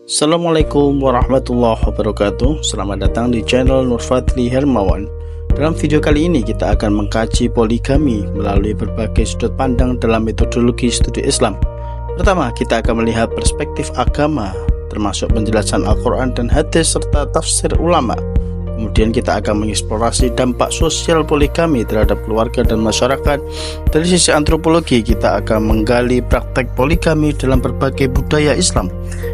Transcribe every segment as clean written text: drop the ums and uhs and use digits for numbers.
Assalamualaikum warahmatullahi wabarakatuh. Selamat datang di channel Nur Fadli Hermawan. Dalam video kali ini kita akan mengkaji poligami melalui berbagai sudut pandang dalam metodologi studi Islam. Pertama, kita akan melihat perspektif agama, termasuk penjelasan Al-Quran dan hadis serta tafsir ulama. Kemudian kita akan mengeksplorasi dampak sosial poligami terhadap keluarga dan masyarakat. Dari sisi antropologi, kita akan menggali praktek poligami dalam berbagai budaya Islam.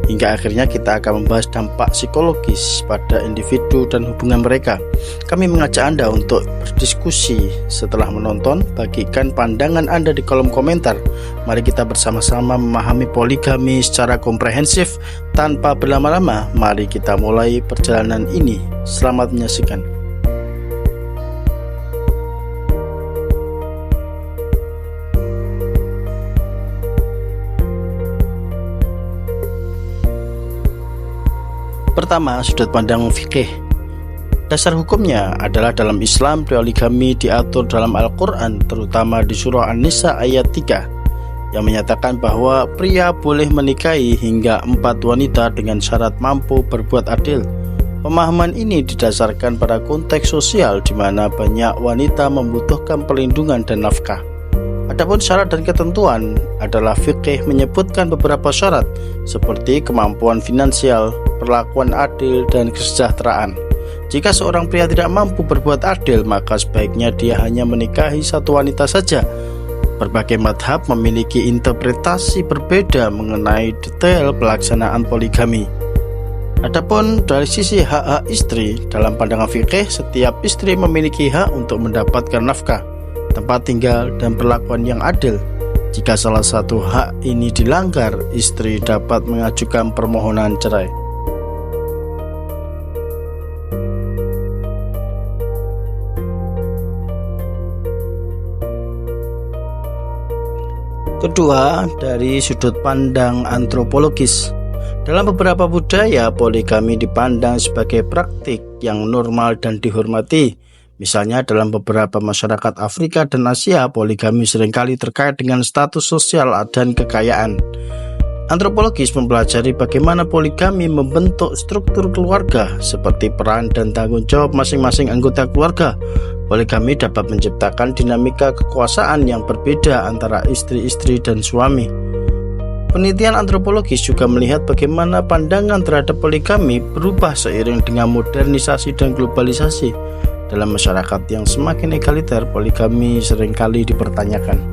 Hingga akhirnya kita akan membahas dampak psikologis pada individu dan hubungan mereka. Kami mengajak Anda untuk berdiskusi setelah menonton. Bagikan pandangan Anda di kolom komentar. Mari kita bersama-sama memahami poligami secara komprehensif. Tanpa berlama-lama, mari kita mulai perjalanan ini. Selamat menyaksikan. Pertama, sudut pandang fikih. Dasar hukumnya adalah dalam Islam poligami diatur dalam Al-Quran, terutama di surah An-Nisa ayat 3 yang menyatakan bahwa pria boleh menikahi hingga 4 wanita dengan syarat mampu berbuat adil. Pemahaman ini didasarkan pada konteks sosial di mana banyak wanita membutuhkan perlindungan dan nafkah. Adapun syarat dan ketentuan adalah fikih menyebutkan beberapa syarat seperti kemampuan finansial, perlakuan adil, dan kesejahteraan. Jika seorang pria tidak mampu berbuat adil, maka sebaiknya dia hanya menikahi satu wanita saja. Berbagai madhab memiliki interpretasi berbeda mengenai detail pelaksanaan poligami. Adapun dari sisi hak-hak istri, dalam pandangan fikih, setiap istri memiliki hak untuk mendapatkan nafkah, tempat tinggal, dan perlakuan yang adil. Jika salah satu hak ini dilanggar, istri dapat mengajukan permohonan cerai. Kedua, dari sudut pandang antropologis. Dalam beberapa budaya, poligami dipandang sebagai praktik yang normal dan dihormati. Misalnya dalam beberapa masyarakat Afrika dan Asia, poligami seringkali terkait dengan status sosial dan kekayaan. Antropologis mempelajari bagaimana poligami membentuk struktur keluarga, seperti peran dan tanggung jawab masing-masing anggota keluarga. Poligami dapat menciptakan dinamika kekuasaan yang berbeda antara istri-istri dan suami. Penelitian antropologis juga melihat bagaimana pandangan terhadap poligami berubah seiring dengan modernisasi dan globalisasi. Dalam masyarakat yang semakin egaliter, poligami seringkali dipertanyakan.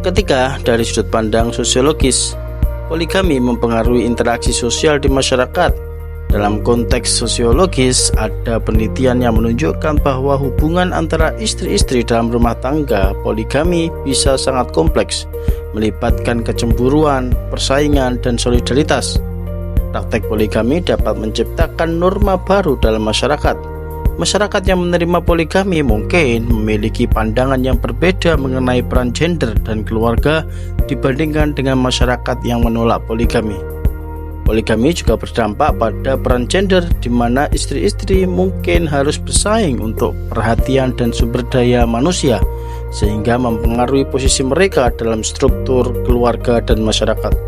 Ketiga, dari sudut pandang sosiologis, poligami mempengaruhi interaksi sosial di masyarakat. Dalam konteks sosiologis, ada penelitian yang menunjukkan bahwa hubungan antara istri-istri dalam rumah tangga poligami bisa sangat kompleks, melibatkan kecemburuan, persaingan, dan solidaritas. Praktek poligami dapat menciptakan norma baru dalam masyarakat. Masyarakat yang menerima poligami mungkin memiliki pandangan yang berbeda mengenai peran gender dan keluarga dibandingkan dengan masyarakat yang menolak poligami. Poligami juga berdampak pada peran gender, di mana istri-istri mungkin harus bersaing untuk perhatian dan sumber daya manusia, sehingga mempengaruhi posisi mereka dalam struktur keluarga dan masyarakat.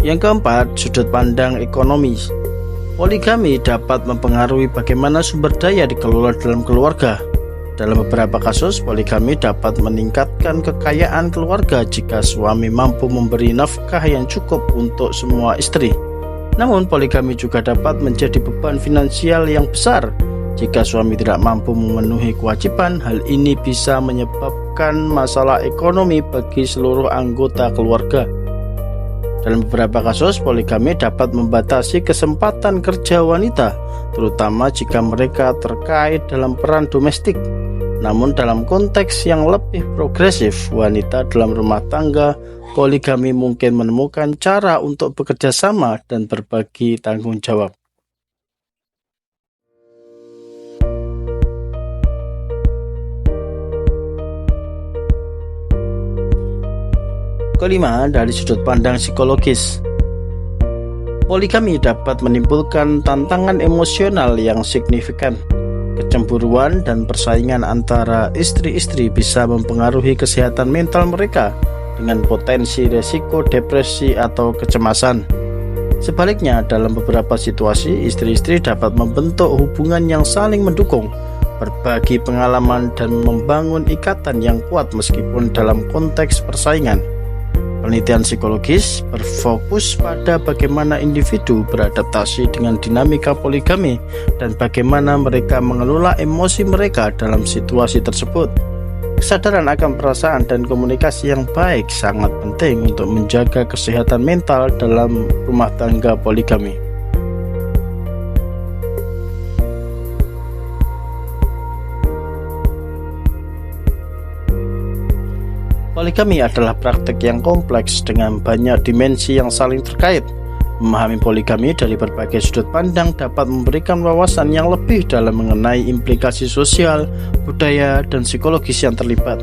Yang keempat, sudut pandang ekonomis. Poligami dapat mempengaruhi bagaimana sumber daya dikelola dalam keluarga. Dalam beberapa kasus, poligami dapat meningkatkan kekayaan keluarga jika suami mampu memberi nafkah yang cukup untuk semua istri. Namun, poligami juga dapat menjadi beban finansial yang besar. Jika suami tidak mampu memenuhi kewajiban, hal ini bisa menyebabkan masalah ekonomi bagi seluruh anggota keluarga. Dalam beberapa kasus, poligami dapat membatasi kesempatan kerja wanita, terutama jika mereka terkait dalam peran domestik. Namun dalam konteks yang lebih progresif, wanita dalam rumah tangga, poligami mungkin menemukan cara untuk bekerja sama dan berbagi tanggung jawab. Kelima, dari sudut pandang psikologis, poligami dapat menimbulkan tantangan emosional yang signifikan. Kecemburuan dan persaingan antara istri-istri bisa mempengaruhi kesehatan mental mereka dengan potensi resiko depresi atau kecemasan. Sebaliknya, dalam beberapa situasi, istri-istri dapat membentuk hubungan yang saling mendukung, berbagi pengalaman, dan membangun ikatan yang kuat meskipun dalam konteks persaingan. Penelitian psikologis berfokus pada bagaimana individu beradaptasi dengan dinamika poligami dan bagaimana mereka mengelola emosi mereka dalam situasi tersebut. Kesadaran akan perasaan dan komunikasi yang baik sangat penting untuk menjaga kesehatan mental dalam rumah tangga poligami. Poligami adalah praktek yang kompleks dengan banyak dimensi yang saling terkait. Memahami poligami dari berbagai sudut pandang dapat memberikan wawasan yang lebih dalam mengenai implikasi sosial, budaya, dan psikologis yang terlibat.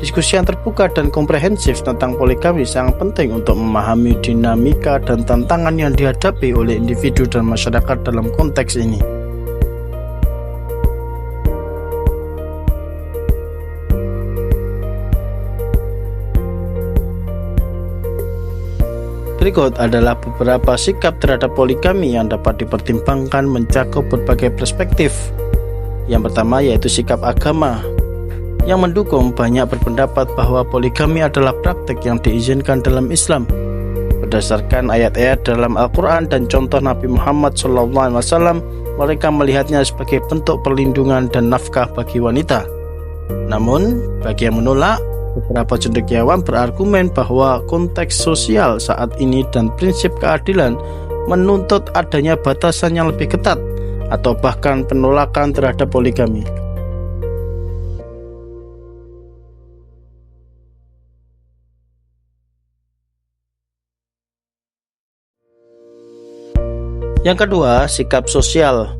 Diskusi yang terbuka dan komprehensif tentang poligami sangat penting untuk memahami dinamika dan tantangan yang dihadapi oleh individu dan masyarakat dalam konteks ini. Berikut adalah beberapa sikap terhadap poligami yang dapat dipertimbangkan mencakup berbagai perspektif. Yang pertama yaitu sikap agama, yang mendukung banyak berpendapat bahwa poligami adalah praktik yang diizinkan dalam Islam. Berdasarkan ayat-ayat dalam Al-Quran dan contoh Nabi Muhammad SAW, mereka melihatnya sebagai bentuk perlindungan dan nafkah bagi wanita. Namun, bagi yang menolak, beberapa cendekiawan berargumen bahwa konteks sosial saat ini dan prinsip keadilan menuntut adanya batasan yang lebih ketat atau bahkan penolakan terhadap poligami. Yang kedua, sikap sosial.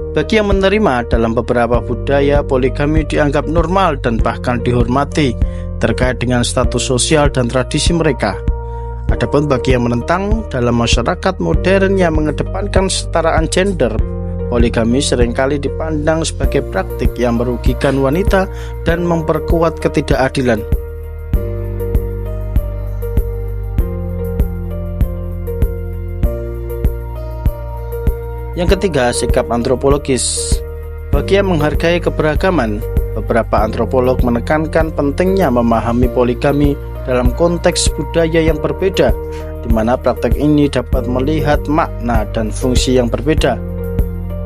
Bagi yang menerima, dalam beberapa budaya, poligami dianggap normal dan bahkan dihormati terkait dengan status sosial dan tradisi mereka. Adapun bagi yang menentang, dalam masyarakat modern yang mengedepankan kesetaraan gender, poligami seringkali dipandang sebagai praktik yang merugikan wanita dan memperkuat ketidakadilan. Yang ketiga, sikap antropologis. Bagi yang menghargai keberagaman, beberapa antropolog menekankan pentingnya memahami poligami dalam konteks budaya yang berbeda, di mana praktek ini dapat melihat makna dan fungsi yang berbeda.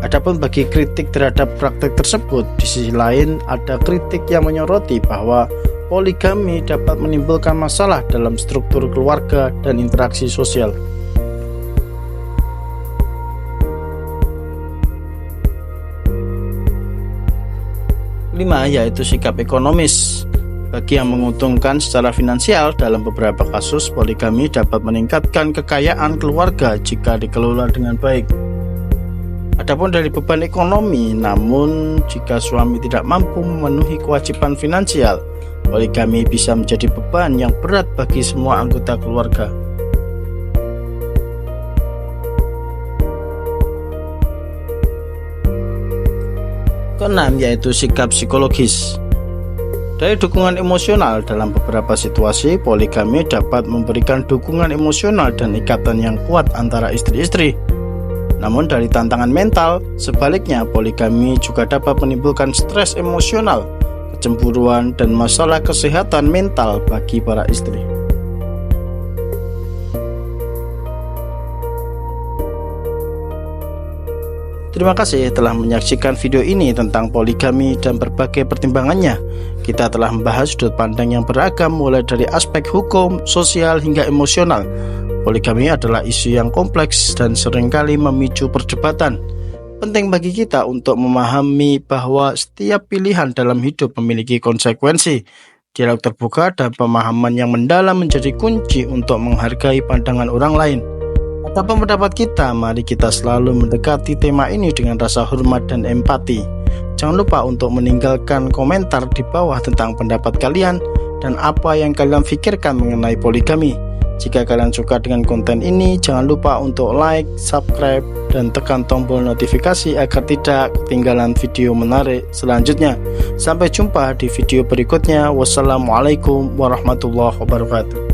Adapun bagi kritik terhadap praktek tersebut, di sisi lain ada kritik yang menyoroti bahwa poligami dapat menimbulkan masalah dalam struktur keluarga dan interaksi sosial. Kelima, yaitu sikap ekonomis. Bagi yang menguntungkan secara finansial, dalam beberapa kasus poligami dapat meningkatkan kekayaan keluarga jika dikelola dengan baik. Adapun dari beban ekonomi, namun jika suami tidak mampu memenuhi kewajiban finansial, poligami bisa menjadi beban yang berat bagi semua anggota keluarga. Keenam, yaitu sikap psikologis. Dari dukungan emosional, dalam beberapa situasi poligami dapat memberikan dukungan emosional dan ikatan yang kuat antara istri-istri. Namun dari tantangan mental, sebaliknya poligami juga dapat menimbulkan stres emosional, kecemburuan, dan masalah kesehatan mental bagi para istri. Terima kasih telah menyaksikan video ini tentang poligami dan berbagai pertimbangannya. Kita telah membahas sudut pandang yang beragam mulai dari aspek hukum, sosial, hingga emosional. Poligami adalah isu yang kompleks dan seringkali memicu perdebatan. Penting bagi kita untuk memahami bahwa setiap pilihan dalam hidup memiliki konsekuensi. Dialog terbuka dan pemahaman yang mendalam menjadi kunci untuk menghargai pandangan orang lain. Apapun pendapat kita, mari kita selalu mendekati tema ini dengan rasa hormat dan empati. Jangan lupa untuk meninggalkan komentar di bawah tentang pendapat kalian, dan apa yang kalian pikirkan mengenai poligami. Jika kalian suka dengan konten ini, jangan lupa untuk like, subscribe, dan tekan tombol notifikasi agar tidak ketinggalan video menarik selanjutnya. Sampai jumpa di video berikutnya. Wassalamualaikum warahmatullahi wabarakatuh.